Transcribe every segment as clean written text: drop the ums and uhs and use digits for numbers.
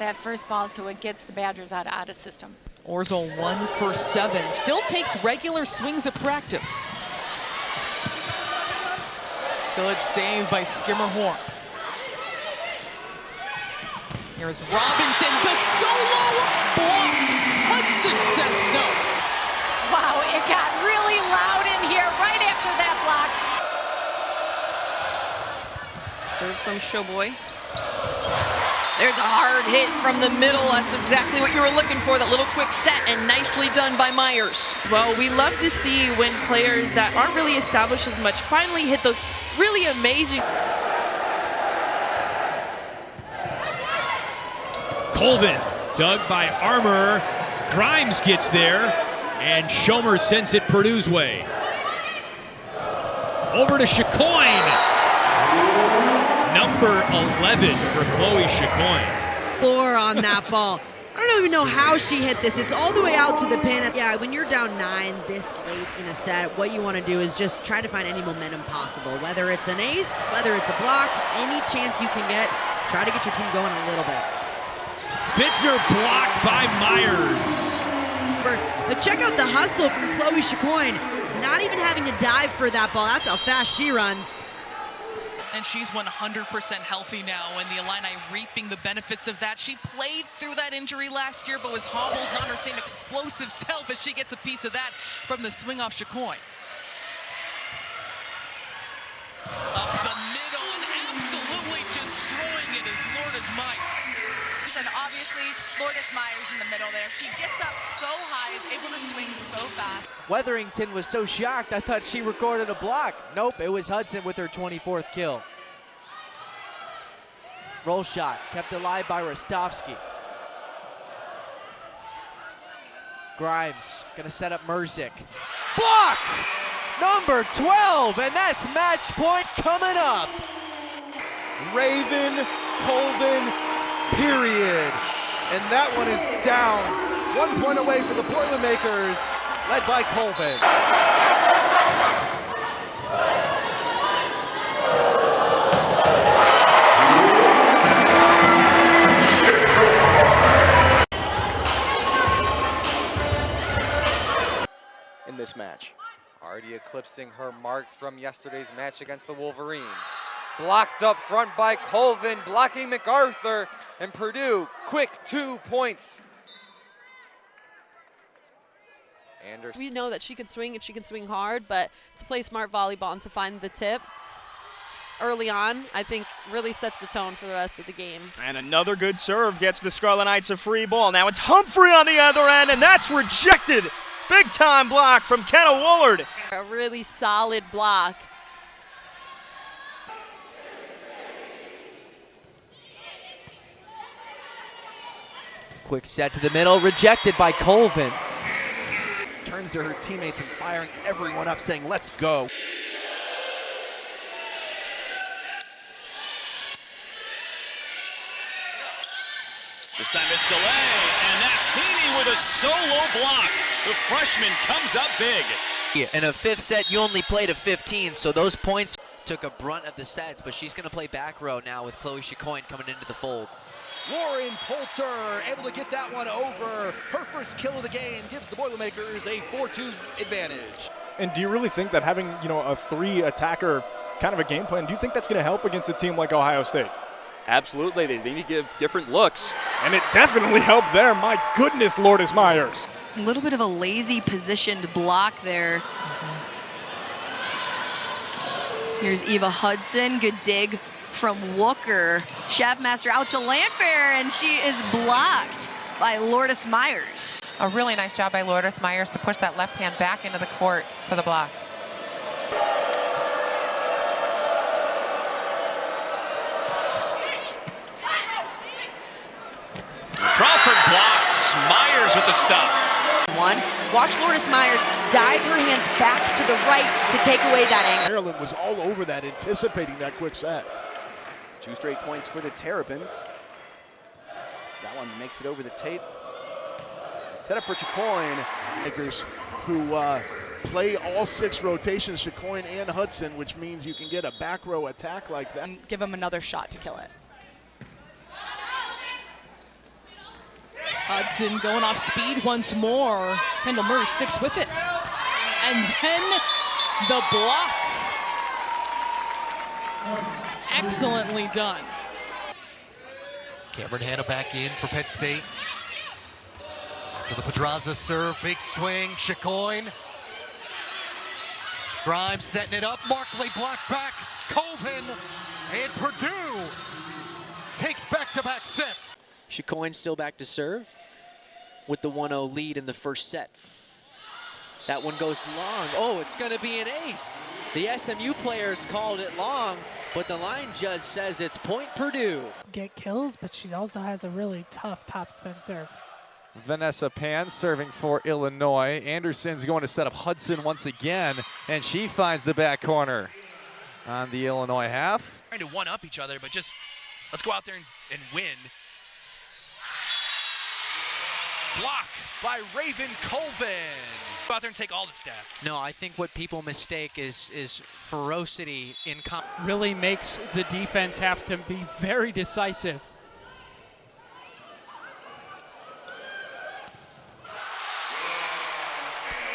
that first ball so it gets the Badgers out of system. Orzel 1 for 7. Still takes regular swings at practice. Good save by Skimmerhorn. Here's Robinson, the solo block. Hudson says no. Wow, it got really loud in here right after that block. Serve from Showboy. There's a hard hit from the middle. That's exactly what you were looking for, that little quick set, and nicely done by Myers. Well, we love to see when players that aren't really established as much finally hit those really amazing. Colvin, dug by Armour. Grimes gets there, and Schomer sends it Purdue's way. Over to Chicoine. Number 11 for Chloe Chicoine. Floor on that ball. I don't even know how she hit this. It's all the way out to the pin. Yeah, when you're down 9 this late in a set, what you want to do is just try to find any momentum possible. Whether it's an ace, whether it's a block, any chance you can get, try to get your team going a little bit. Fitzner blocked by Myers. But check out the hustle from Chloe Chicoine. Not even having to dive for that ball. That's how fast she runs. And she's 100% healthy now, and the Illini reaping the benefits of that. She played through that injury last year, but was hobbled, not her same explosive self, as she gets a piece of that from the swing off Chicoine. Up the middle and absolutely destroying it is Lourdes Myers. And obviously, Lourdes Myers in the middle there. She gets up so high, is able to swing so fast. Weatherington was so shocked, I thought she recorded a block. Nope, it was Hudson with her 24th kill. Roll shot, kept alive by Rostovsky. Grimes, gonna set up Merzick. Block! Number 12, and that's match point coming up. Raven, Colvin, period. And that one is down. 1 point away for the Boilermakers, led by Colvin. In this match. Already eclipsing her mark from yesterday's match against the Wolverines. Blocked up front by Colvin, blocking MacArthur, and Purdue, quick 2 points. Anderson. We know that she can swing and she can swing hard, but to play smart volleyball and to find the tip early on, I think really sets the tone for the rest of the game. And another good serve gets the Scarlet Knights a free ball. Now it's Humphrey on the other end, and that's rejected. Big time block from Kenna Woolard. A really solid block. Quick set to the middle, rejected by Colvin. Turns to her teammates and firing everyone up, saying, let's go. This time it's delay, and that's Heaney with a solo block. The freshman comes up big. In a 5th set, you only played a 15, so those points took a brunt of the sets, but she's going to play back row now with Chloe Chicoine coming into the fold. Lauren Poulter able to get that one over. Her first kill of the game gives the Boilermakers a 4-2 advantage. And do you really think that having, a 3-attacker kind of a game plan, do you think that's going to help against a team like Ohio State? Absolutely, they need to give different looks. And it definitely helped there. My goodness, Lourdes Myers. A little bit of a lazy positioned block there. Here's Eva Hudson, good dig from Wooker. Shavmaster out to Landfair, and she is blocked by Lourdes Myers. A really nice job by Lourdes Myers to push that left hand back into the court for the block. Crawford blocks. Myers with the stuff. Watch Lourdes Myers dive her hands back to the right to take away that angle. Maryland was all over that, anticipating that quick set. 2 straight points for the Terrapins. That one makes it over the tape. Set up for Chicoine. Makers who play all 6 rotations, Chicoine and Hudson, which means you can get a back row attack like that. And give them another shot to kill it. Hudson going off speed once more. Kendall Murray sticks with it. And then the block. Excellently done. Cameron Hanna back in for Penn State. For the Pedraza serve, big swing, Chicoine. Grimes setting it up, Markley blocked back, Colvin, and Purdue takes back-to-back sets. Chicoine still back to serve with the 1-0 lead in the first set. That one goes long. Oh, it's going to be an ace. The SMU players called it long, but the line judge says it's point Purdue. Get kills, but she also has a really tough topspin serve. Vanessa Pan serving for Illinois. Anderson's going to set up Hudson once again, and she finds the back corner on the Illinois half. Trying to one-up each other, but just let's go out there and win. Block by Raven Colvin. Go out there and take all the stats. No, I think what people mistake is ferocity in really makes the defense have to be very decisive.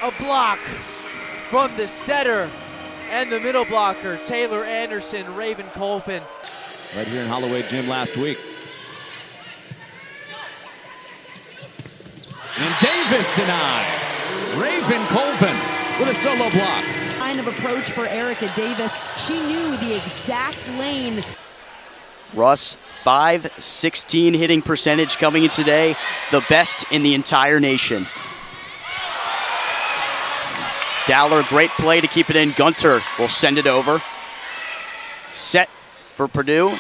A block from the setter and the middle blocker, Taylor Anderson, Raven Colvin. Right here in Holloway Gym last week. And Davis denied. Raven Colvin with a solo block. Kind of approach for Erica Davis. She knew the exact lane. Russ, .516 hitting percentage coming in today, the best in the entire nation. Dowler, great play to keep it in. Gunter will send it over. Set for Purdue.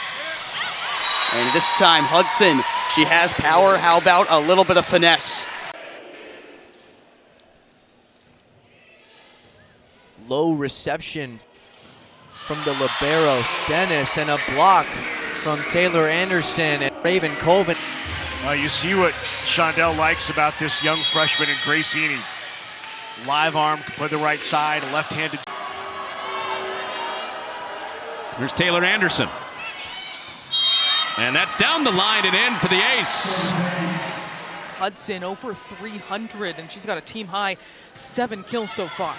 And this time Hudson, she has power. How about a little bit of finesse? Low reception from the liberos, Dennis, and a block from Taylor Anderson and Raven Colvin. You see what Shondell likes about this young freshman in Gracini. Live arm, can play the right side, a left-handed. Here's Taylor Anderson. And that's down the line and in for the ace. Hudson over 300, and she's got a team high 7 kills so far.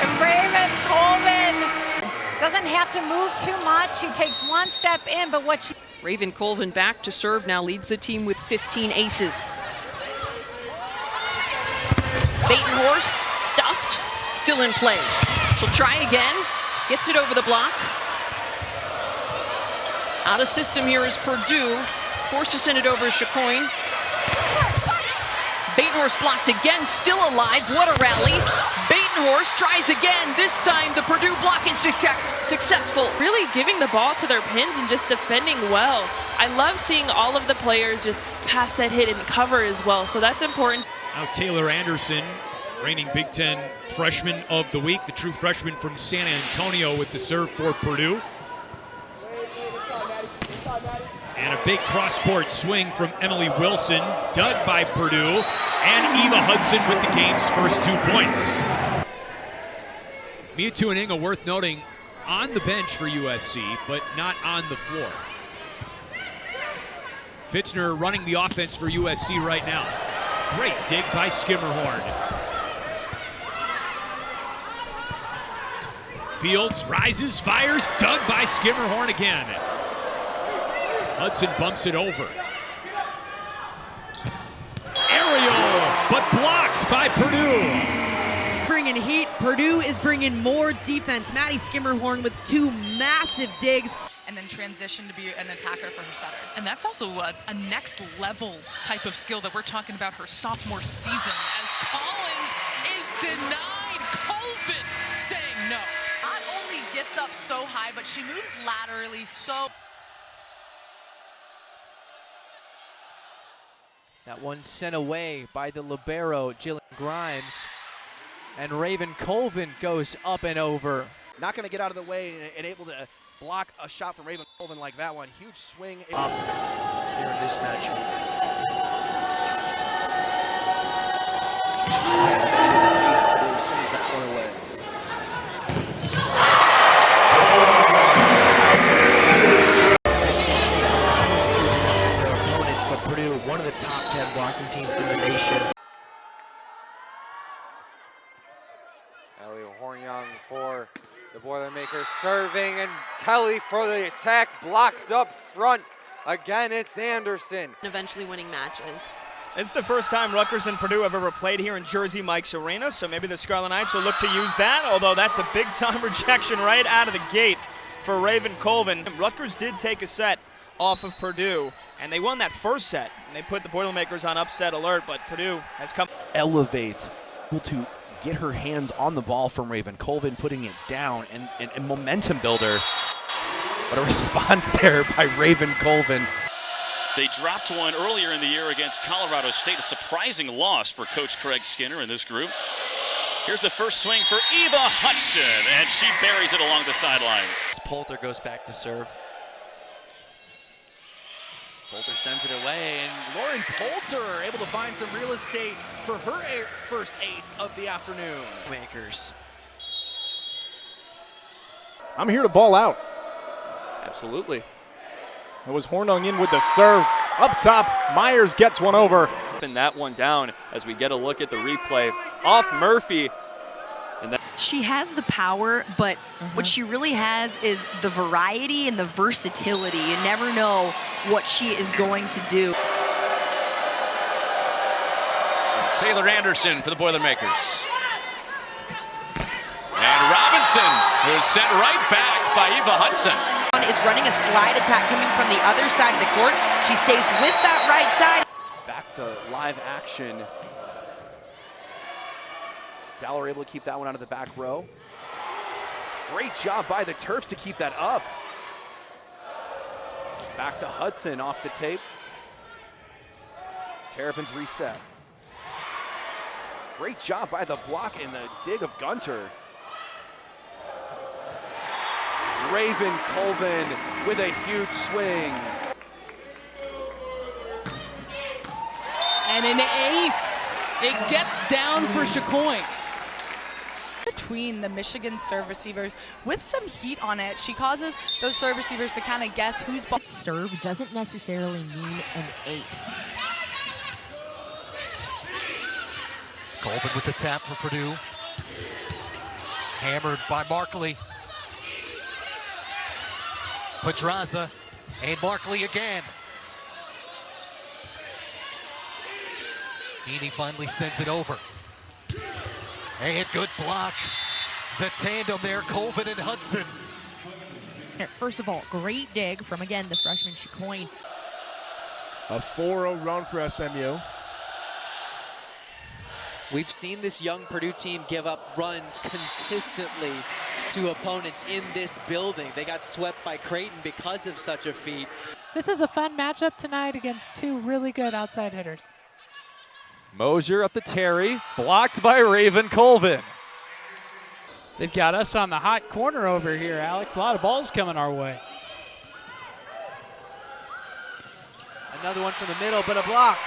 And Raven Colvin doesn't have to move too much. She takes one step in, but what she... Raven Colvin back to serve now, leads the team with 15 aces. Batenhorst stuffed, still in play. She'll try again, gets it over the block. Out of system here is Purdue, forced to send it over to Chicoine. Batenhorst blocked again, still alive, what a rally. Batenhorst tries again, this time the Purdue block is successful. Really giving the ball to their pins and just defending well. I love seeing all of the players just pass that hit and cover as well, so that's important. Now Taylor Anderson, reigning Big Ten Freshman of the Week, the true freshman from San Antonio with the serve for Purdue. And a big cross-court swing from Emily Wilson, dug by Purdue, and Eva Hudson with the game's first 2 points. Mia Tuaninga, worth noting, on the bench for USC, but not on the floor. Fitzner running the offense for USC right now. Great dig by Skimmerhorn. Fields rises, fires, dug by Skimmerhorn again. Hudson bumps it over. Aerial, but blocked by Purdue. Bringing heat, Purdue is bringing more defense. Maddie Skimmerhorn with 2 massive digs. And then transition to be an attacker for her setter. And that's also a next level type of skill that we're talking about her sophomore season, as Collins is denied. Colvin saying no. Not only gets up so high, but she moves laterally so... That one sent away by the libero, Jillian Grimes. And Raven Colvin goes up and over. Not going to get out of the way and able to block a shot from Raven Colvin like that one. Huge swing. Up here in this matchup. Sends that one away. for the Boilermakers serving, and Kelly for the attack, blocked up front. Again, it's Anderson. Eventually winning matches. It's the first time Rutgers and Purdue have ever played here in Jersey Mike's Arena, so maybe the Scarlet Knights will look to use that, although that's a big-time rejection right out of the gate for Raven Colvin. Rutgers did take a set off of Purdue, and they won that first set, and they put the Boilermakers on upset alert, but Purdue has come. Elevates, able to get her hands on the ball from Raven Colvin, putting it down, and momentum builder. But a response there by Raven Colvin. They dropped one earlier in the year against Colorado State, a surprising loss for Coach Craig Skinner in this group. Here's the first swing for Eva Hudson, and she buries it along the sideline. Poulter goes back to serve. Poulter sends it away, and Lauren Poulter able to find some real estate for her first ace of the afternoon. Makers. I'm here to ball out. Absolutely. It was Hornung in with the serve. Up top, Myers gets one over. And that one down as we get a look at the replay. Off Murphy. And she has the power, but what she really has is the variety and the versatility. You never know what she is going to do. Taylor Anderson for the Boilermakers. And Robinson, who's sent right back by Eva Hudson. Is running a slide attack coming from the other side of the court. She stays with that right side. Back to live action. Dowler able to keep that one out of the back row. Great job by the Terps to keep that up. Back to Hudson off the tape. Terrapins reset. Great job by the block and the dig of Gunter. Raven Colvin with a huge swing. And an ace. It gets down for Chicoine. Between the Michigan serve receivers with some heat on it, she causes those serve receivers to kind of guess who's ball. Serve doesn't necessarily mean an ace. Colvin with the tap for Purdue. Hammered by Markley. Pedraza and Markley again. Heaney finally sends it over. And good block. The tandem there, Colvin and Hudson. First of all, great dig from, again, the freshman Chicoine. A 4-0 run for SMU. We've seen this young Purdue team give up runs consistently to opponents in this building. They got swept by Creighton because of such a feat. This is a fun matchup tonight against two really good outside hitters. Mosier up to Terry, blocked by Raven Colvin. They've got us on the hot corner over here, Alex. A lot of balls coming our way. Another one from the middle, but a block.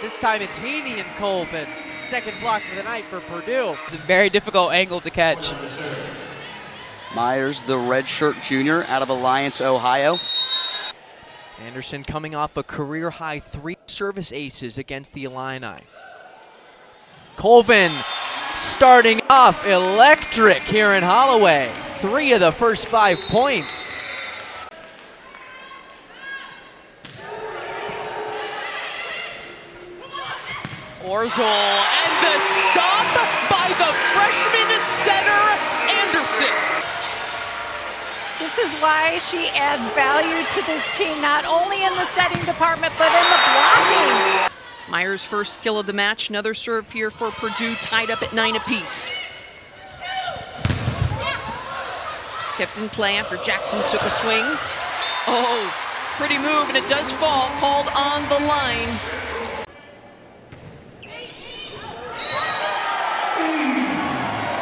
This time it's Heaney and Colvin. Second block of the night for Purdue. It's a very difficult angle to catch. Myers, the redshirt junior out of Alliance, Ohio. Anderson coming off a career-high 3 service aces against the Illini. Colvin starting off electric here in Holloway. 3 of the first 5 points. Orzel, and the stop by the freshman setter, Anderson. This is why she adds value to this team, not only in the setting department, but in the blocking. Myers' first kill of the match. Another serve here for Purdue, tied up at 9 apiece. Kept in play after Jackson took a swing. Oh, pretty move, and it does fall, called on the line.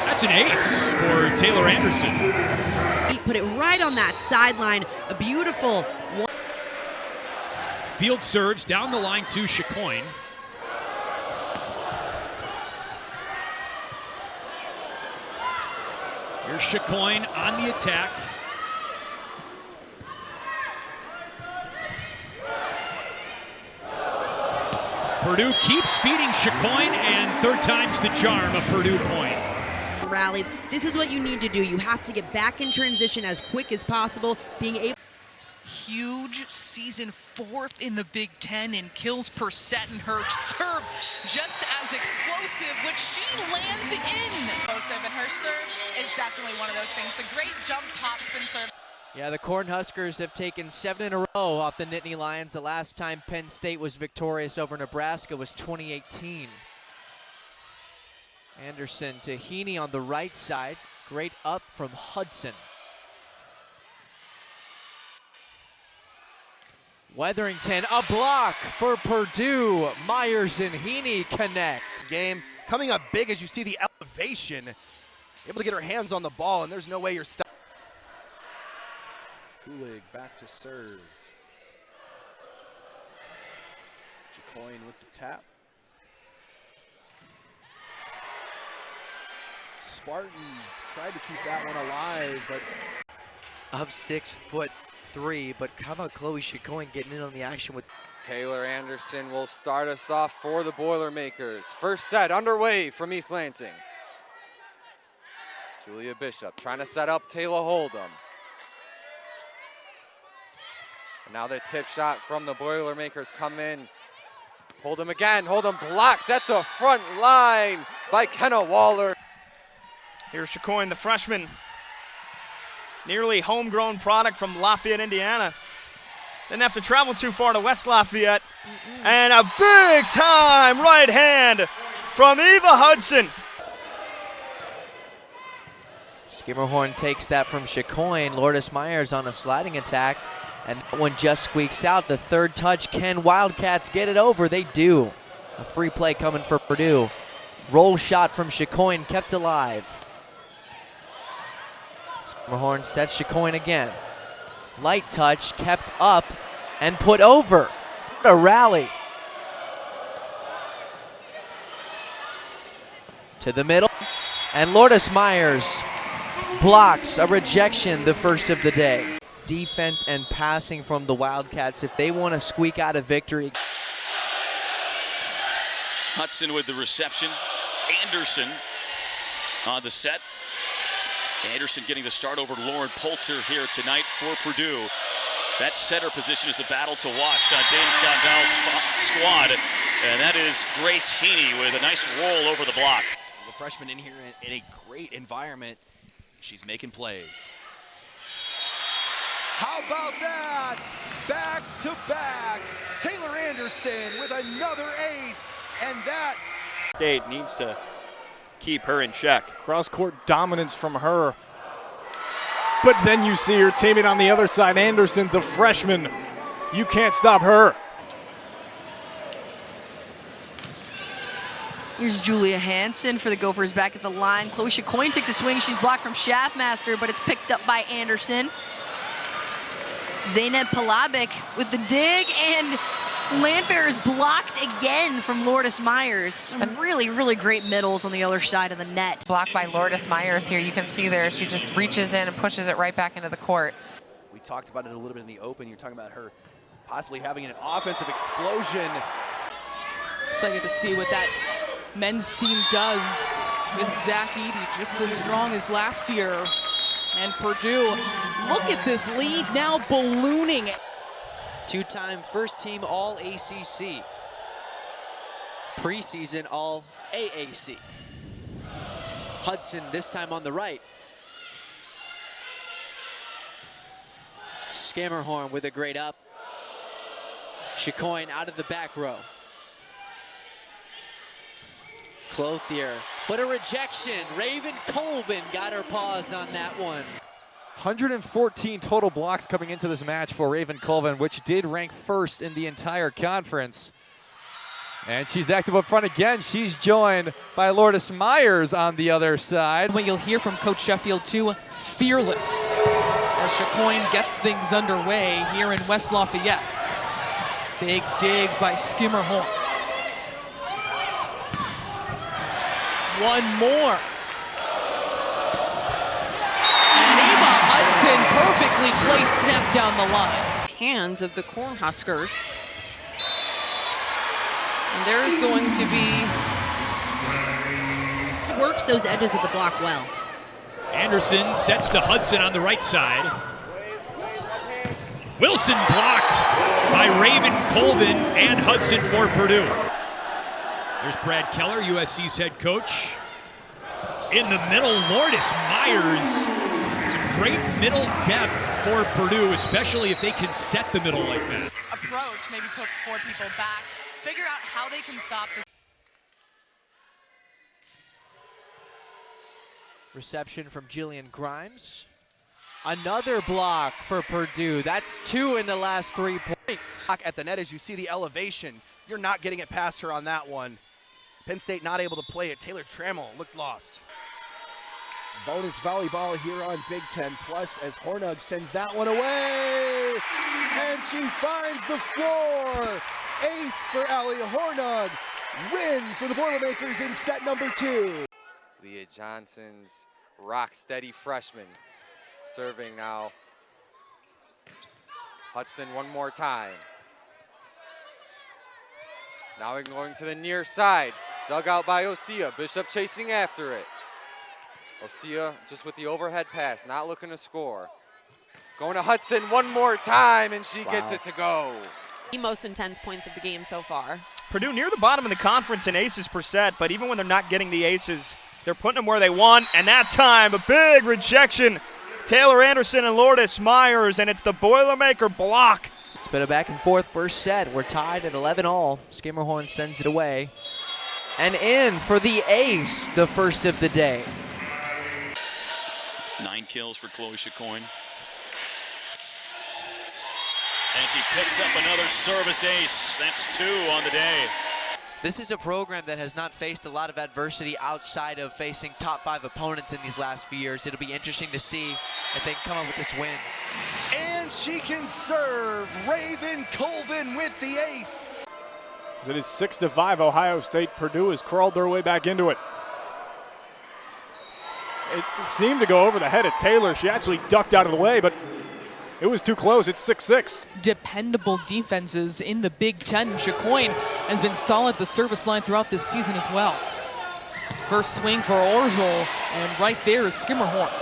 That's an ace for Taylor Anderson. He put it right on that sideline. A beautiful one. Field serves down the line to Chicoine. Here's Chicoine on the attack. Purdue keeps feeding Chicoine, and third time's the charm, a Purdue point. rallies. This is what you need to do. You have to get back in transition as quick as possible, being able. Huge season, 4th in the Big Ten in kills per set, and her serve just as explosive, which she lands in. Explosive, and her serve is definitely one of those things. A great jump topspin serve. Yeah, the Cornhuskers have taken 7 in a row off the Nittany Lions. The last time Penn State was victorious over Nebraska was 2018. Anderson to Heaney on the right side. Great up from Hudson. Weatherington, a block for Purdue. Myers and Heaney connect. Game coming up big as you see the elevation. Able to get her hands on the ball, and there's no way you're stopping. Kulig back to serve. Jacoin with the tap. Spartans tried to keep that one alive, but of 6'3", but how about Chloe Chacoin getting in on the action with Taylor Anderson will start us off for the Boilermakers. First set underway from East Lansing. Julia Bishop trying to set up Taylor Hold'em. And now the tip shot from the Boilermakers come in. Hold'em again, Hold'em blocked at the front line by Kenna Waller. Here's Chacoin, the freshman. Nearly homegrown product from Lafayette, Indiana. Didn't have to travel too far to West Lafayette. And a big time right hand from Eva Hudson. Skimmerhorn takes that from Chacoin. Lourdes Myers on a sliding attack. And that one just squeaks out. The third touch. Can Wildcats get it over? They do. A free play coming for Purdue. Roll shot from Chacoin kept alive. Skimmerhorn sets Chacoin again. Light touch kept up and put over. What a rally. To the middle. And Lourdes Myers blocks a rejection, the first of the day. Defense and passing from the Wildcats if they want to squeak out a victory. Hudson with the reception. Anderson on the set. Anderson getting the start over Lauren Poulter here tonight for Purdue. That center position is a battle to watch on Dame Chandal's squad. And that is Grace Heaney with a nice roll over the block. The freshman in here in a great environment. She's making plays. How about that? Back to back. Taylor Anderson with another ace. And that State needs to keep her in check. Cross-court dominance from her. But then you see her teammate on the other side, Anderson, the freshman. You can't stop her. Here's Julia Hansen for the Gophers back at the line. Chloe Chacoin takes a swing. She's blocked from Schaffmaster, but it's picked up by Anderson. Zeynep Palabik with the dig, and Landfair is blocked again from Lourdes Myers. Some really, really great middles on the other side of the net. Blocked by Lourdes Myers here. You can see there, she just reaches in and pushes it right back into the court. we talked about it a little bit in the open. You're talking about her possibly having an offensive explosion. Excited to see what that men's team does with Zach Edey, just as strong as last year. And Purdue, look at this lead now ballooning. Two-time first-team All-ACC. Preseason All-AAC. Hudson this time on the right. Scammerhorn with a great up. Chacoin out of the back row. Clothier, but a rejection. Raven Colvin got her paws on that one. 114 total blocks coming into this match for Raven Colvin, which did rank first in the entire conference. And she's active up front again. She's joined by Lourdes Myers on the other side. What you'll hear from Coach Sheffield too, fearless, as Chacoin gets things underway here in West Lafayette. Big dig by Skimmerhorn. One more. And Eva Hudson perfectly placed snap down the line. Hands of the Cornhuskers. And there's going to be works those edges of the block well. Anderson sets to Hudson on the right side. Wilson blocked by Raven Colvin and Hudson for Purdue. There's Brad Keller, USC's head coach. In the middle, Lourdes Myers. Some great middle depth for Purdue, especially if they can set the middle like that. Approach, maybe put 4 people back, figure out how they can stop this. Reception from Jillian Grimes. Another block for Purdue. That's 2 in the last 3 points. At the net, as you see the elevation, you're not getting it past her on that one. Penn State not able to play it. Taylor Trammell looked lost. Bonus volleyball here on Big Ten Plus as Hornung sends that one away. And she finds the floor. Ace for Allie Hornung. Win for the Boilermakers in set number 2. Leah Johnson's rock steady freshman. Serving now. Hudson one more time. Now going to the near side. Dug out by Osea. Bishop chasing after it. Osea just with the overhead pass, not looking to score. Going to Hudson one more time, and she gets it to go. The most intense points of the game so far. Purdue near the bottom of the conference in aces per set, but even when they're not getting the aces, they're putting them where they want, and that time a big rejection. Taylor Anderson and Lourdes Myers, and it's the Boilermaker block. It's been a back and forth first set. We're tied at 11-all. Skimmerhorn sends it away. And in for the ace, the first of the day. 9 kills for Chloe Chicoine. And she picks up another service ace. That's 2 on the day. This is a program that has not faced a lot of adversity outside of facing top 5 opponents in these last few years. It'll be interesting to see if they can come up with this win. And she can serve. Raven Colvin with the ace. As it is 6-5, Ohio State. Purdue has crawled their way back into it. It seemed to go over the head of Taylor. She actually ducked out of the way, but it was too close. It's 6-6. Dependable defenses in the Big Ten. Chicoine has been solid at the service line throughout this season as well. First swing for Orgel, and right there is Skimmerhorn.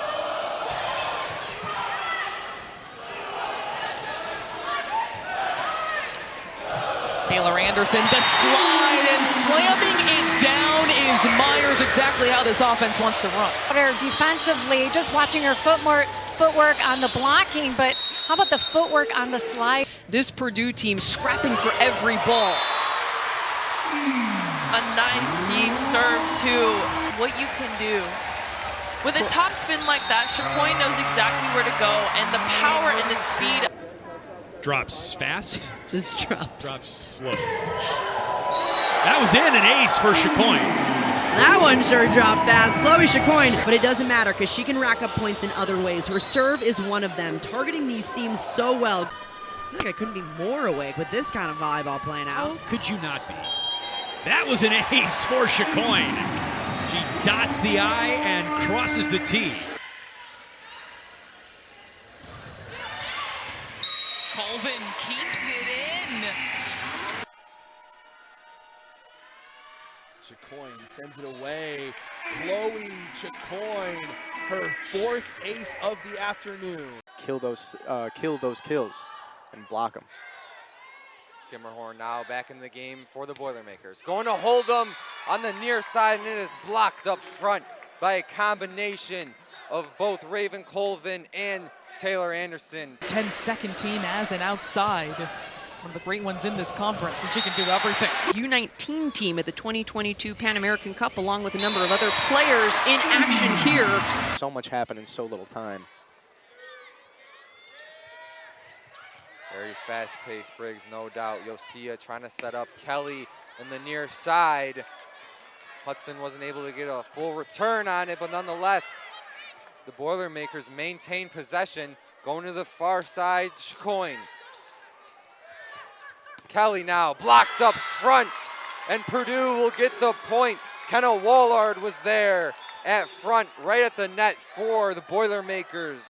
Taylor Anderson, the slide, and slamming it down is Myers, exactly how this offense wants to run. Defensively, just watching her footwork on the blocking, but how about the footwork on the slide? This Purdue team scrapping for every ball. A nice deep serve too. What you can do. With a top spin like that, Chicoine knows exactly where to go, and the power and the speed. Drops fast. Just drops. Drops slow. That was in, an ace for Chicoine. That one sure dropped fast. Chloe Chicoine, but it doesn't matter because she can rack up points in other ways. Her serve is one of them. Targeting these seams so well. I feel like I couldn't be more awake with this kind of volleyball playing out. How could you not be? That was an ace for Chicoine. She dots the I and crosses the T. Colvin keeps it in. Chicoine sends it away. Chloe Chicoine, her 4th ace of the afternoon. Kill those kills and block them. Skimmerhorn now back in the game for the Boilermakers. Going to hold them on the near side, and it is blocked up front by a combination of both Raven Colvin and Taylor Anderson. 10-second team as an outside. One of the great ones in this conference, and she can do everything. U19 team at the 2022 Pan American Cup, along with a number of other players in action here. So much happened in so little time. Very fast-paced Briggs, no doubt. Osea trying to set up Kelly in the near side. Hudson wasn't able to get a full return on it, but nonetheless, the Boilermakers maintain possession. Going to the far side, Chicoine. Kelly now blocked up front, and Purdue will get the point. Kenna Wallard was there at front, right at the net for the Boilermakers.